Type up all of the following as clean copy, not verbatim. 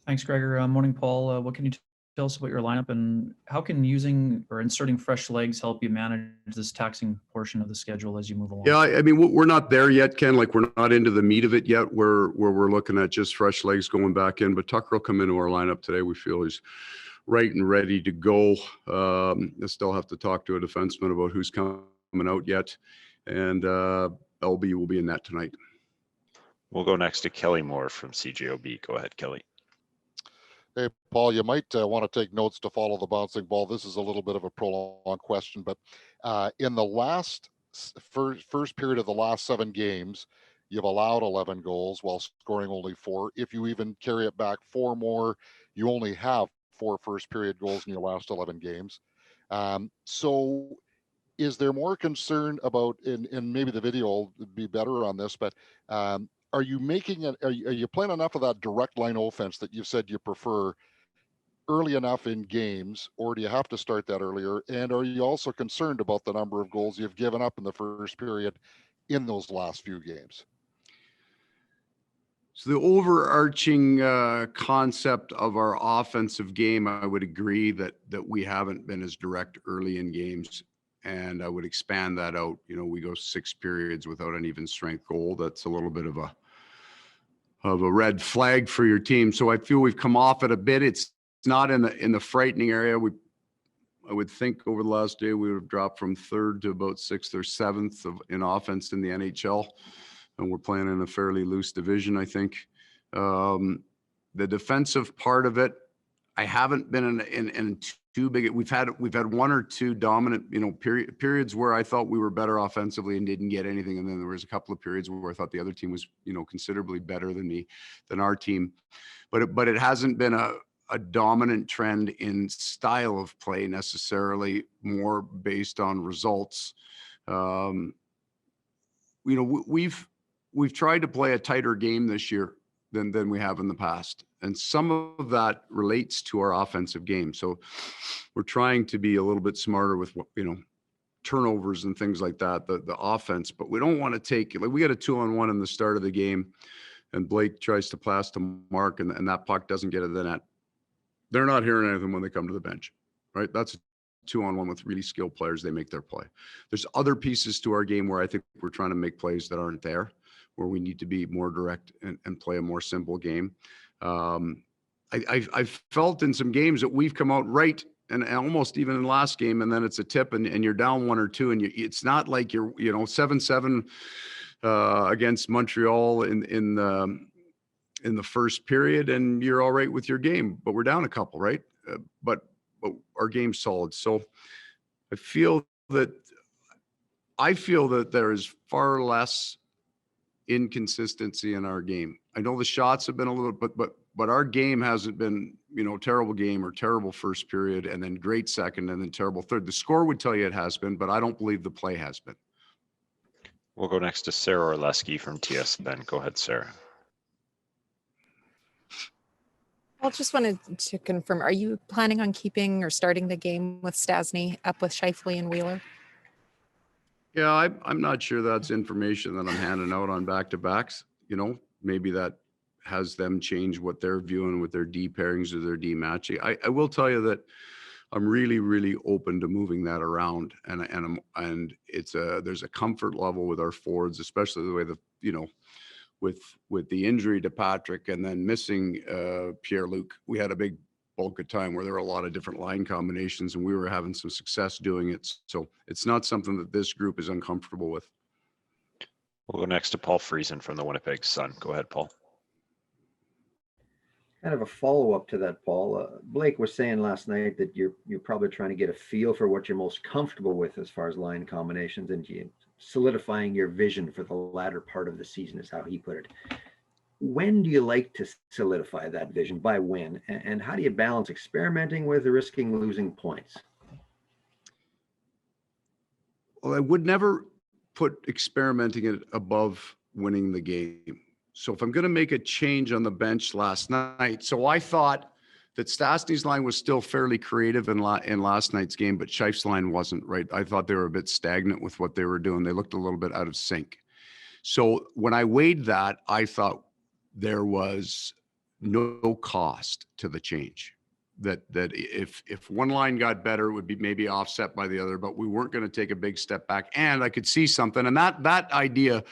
Thanks, Gregor. Morning, Paul. What can you tell us about your lineup, and how can using or inserting fresh legs help you manage this taxing portion of the schedule as you move along? Yeah, I mean, we're not there yet, Ken. Like, we're not into the meat of it yet, where we're looking at just fresh legs going back in. But Tucker will come into our lineup today. We feel he's right and ready to go. I still have to talk to a defenseman about who's coming out yet. And LB will be in that tonight. We'll go next to Kelly Moore from CJOB. Go ahead, Kelly. Hey, Paul, you might want to take notes to follow the bouncing ball. This is a little bit of a prolonged question, but in the last first period of the last 7 games, you've allowed 11 goals while scoring only 4. If you even carry it back 4 more, you only have 4 first period goals in your last 11 games. So is there more concern about, and maybe the video will be better on this, but are you making it? Are you playing enough of that direct line offense that you've said you prefer early enough in games, or do you have to start that earlier? And are you also concerned about the number of goals you've given up in the first period in those last few games? So the overarching concept of our offensive game, I would agree that we haven't been as direct early in games, and I would expand that out. You know, we go 6 periods without an even strength goal. That's a little bit of a red flag for your team. So I feel we've come off it a bit. It's not in the frightening area. I would think over the last day we would have dropped from 3rd to about 6th or 7th in offense in the NHL, and we're playing in a fairly loose division, I think. The defensive part of it, I haven't been in too big. We've had 1 or 2 dominant, periods where I thought we were better offensively and didn't get anything, and then there was a couple of periods where I thought the other team was, considerably better than our team. But it hasn't been a dominant trend in style of play necessarily, more based on results. We've tried to play a tighter game this year than we have in the past. And some of that relates to our offensive game. So we're trying to be a little bit smarter with, turnovers and things like that, the offense, but we don't want to take, like, we got a 2-on-1 in the start of the game and Blake tries to pass to Mark and that puck doesn't get to the net. They're not hearing anything when they come to the bench, right? That's a 2-on-1 with really skilled players. They make their play. There's other pieces to our game where I think we're trying to make plays that aren't there, where we need to be more direct and play a more simple game. I've felt in some games that we've come out right and almost even in the last game, and then it's a tip and you're down 1 or 2 and it's not like you're 7-7 against Montreal in the first period and you're all right with your game, but we're down a couple, right? But our game's solid. So I feel that there is far less inconsistency in our game. I know the shots have been a little, but our game hasn't been, terrible game or terrible first period and then great second and then terrible third. The score would tell you it has been, but I don't believe the play has been. We'll go next to Sarah Orleski from TSN. Go ahead, Sarah. I just wanted to confirm, are you planning on keeping or starting the game with Stastny up with Scheifele and Wheeler? Yeah, I'm not sure that's information that I'm handing out on back-to-backs. Maybe that has them change what they're viewing with their D pairings or their D matching. I will tell you that I'm really, really open to moving that around, and there's a comfort level with our forwards, especially the way with the injury to Patrick and then missing Pierre-Luc. We had a big bulk of time where there were a lot of different line combinations and we were having some success doing it. So it's not something that this group is uncomfortable with. We'll go next to Paul Friesen from the Winnipeg Sun. Go ahead, Paul. Kind of a follow-up to that, Paul. Blake was saying last night that you're probably trying to get a feel for what you're most comfortable with as far as line combinations and solidifying your vision for the latter part of the season is how he put it. When do you like to solidify that vision? By when? And how do you balance experimenting with risking losing points? Well, I would never put experimenting it above winning the game. So if I'm going to make a change on the bench last night, so I thought that Stastny's line was still fairly creative in last night's game, but Scheifele's line wasn't, right? I thought they were a bit stagnant with what they were doing. They looked a little bit out of sync. So when I weighed that, I thought there was no cost to the change. That if one line got better, it would be maybe offset by the other, but we weren't going to take a big step back. And I could see something. And that idea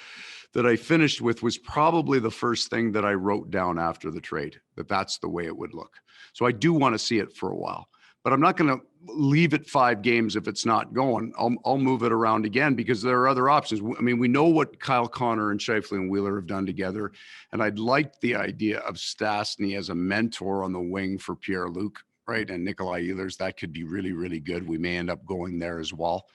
that I finished with was probably the first thing that I wrote down after the trade, that's the way it would look. So I do want to see it for a while, but I'm not going to leave it 5 games if it's not going. I'll move it around again because there are other options. I mean, we know what Kyle Connor and Scheifele and Wheeler have done together. And I'd like the idea of Stastny as a mentor on the wing for Pierre-Luc, right? And Nikolai Ehlers, that could be really, really good. We may end up going there as well.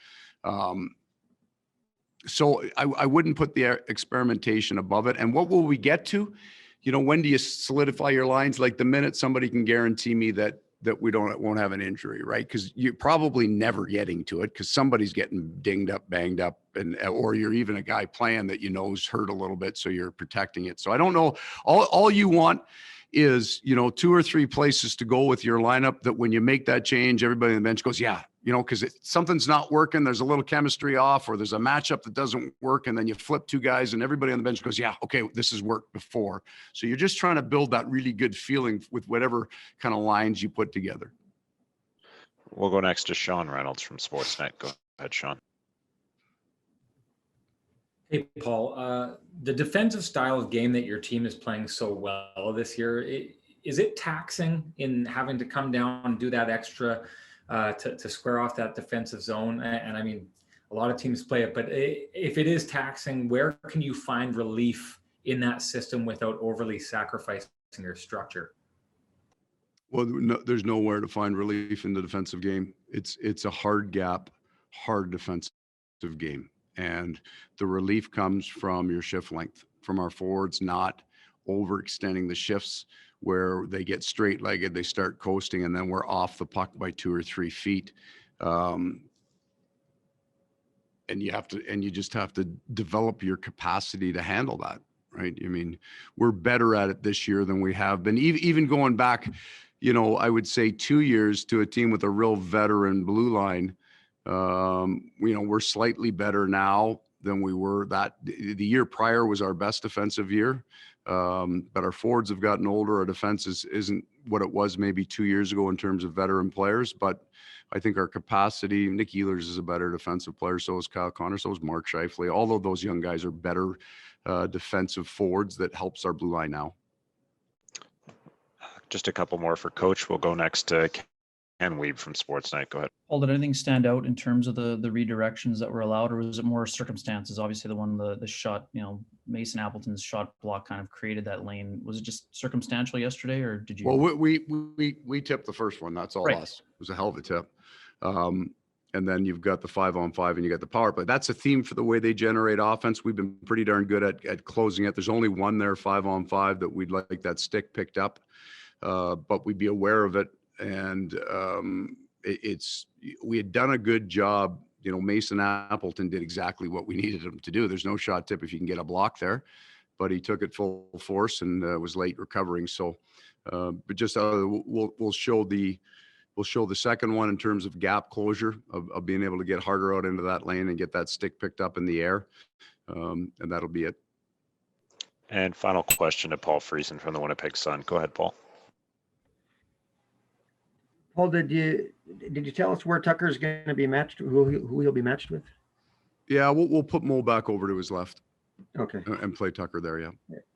So I wouldn't put the experimentation above it. And what will we get to? You know, when do you solidify your lines? Like the minute somebody can guarantee me that we won't have an injury, right? Because you're probably never getting to it because somebody's getting dinged up, banged up, or you're even a guy playing that you know is hurt a little bit, so you're protecting it. So I don't know. All you want is, you know, 2 or 3 places to go with your lineup that when you make that change, everybody on the bench goes, yeah, you know, because something's not working. There's a little chemistry off, or there's a matchup that doesn't work. And then you flip 2 guys and everybody on the bench goes, yeah, okay, this has worked before. So you're just trying to build that really good feeling with whatever kind of lines you put together. We'll go next to Sean Reynolds from Sportsnet. Go ahead, Sean. Hey, Paul, the defensive style of game that your team is playing so well this year, is it taxing in having to come down and do that extra to square off that defensive zone? And I mean, a lot of teams play it, but if it is taxing, where can you find relief in that system without overly sacrificing your structure? Well, no, there's nowhere to find relief in the defensive game. It's a hard gap, hard defensive game. And the relief comes from your shift length, from our forwards not overextending the shifts where they get straight-legged, they start coasting, and then we're off the puck by 2 or 3 feet. And you just have to develop your capacity to handle that, right? I mean, we're better at it this year than we have been. Even going back, you know, I would say 2 years to a team with a real veteran blue line. You know, we're slightly better now than we were. The year prior was our best defensive year. But our forwards have gotten older. Our defense isn't what it was maybe 2 years ago in terms of veteran players. But I think our capacity, Nick Ehlers is a better defensive player. So is Kyle Connor. So is Mark Scheifele. All of those young guys are better defensive forwards that helps our blue line now. Just a couple more for Coach. We'll go next to Ken Weeb from Sportsnet. Go ahead. Paul, did anything stand out in terms of the redirections that were allowed, or was it more circumstances? Obviously, the shot, you know, Mason Appleton's shot block kind of created that lane. Was it just circumstantial yesterday, or did you? Well, we tipped the first one. That's all Right. us. It was a hell of a tip. And then you've got the 5-on-5 and you got the power play. That's a theme for the way they generate offense. We've been pretty darn good at closing it. There's only one there, 5-on-5, that we'd like that stick picked up, but we'd be aware of it. And we had done a good job. You know, Mason Appleton did exactly what we needed him to do. There's no shot tip if you can get a block there, but he took it full force and was late recovering. So, but just we'll show the second one in terms of gap closure of being able to get harder out into that lane and get that stick picked up in the air, and that'll be it. And final question to Paul Friesen from the Winnipeg Sun. Go ahead, Paul. Paul, did you tell us where Tucker's going to be matched? Who he'll be matched with? Yeah, we'll put Mo back over to his left. Okay. And play Tucker there. Yeah.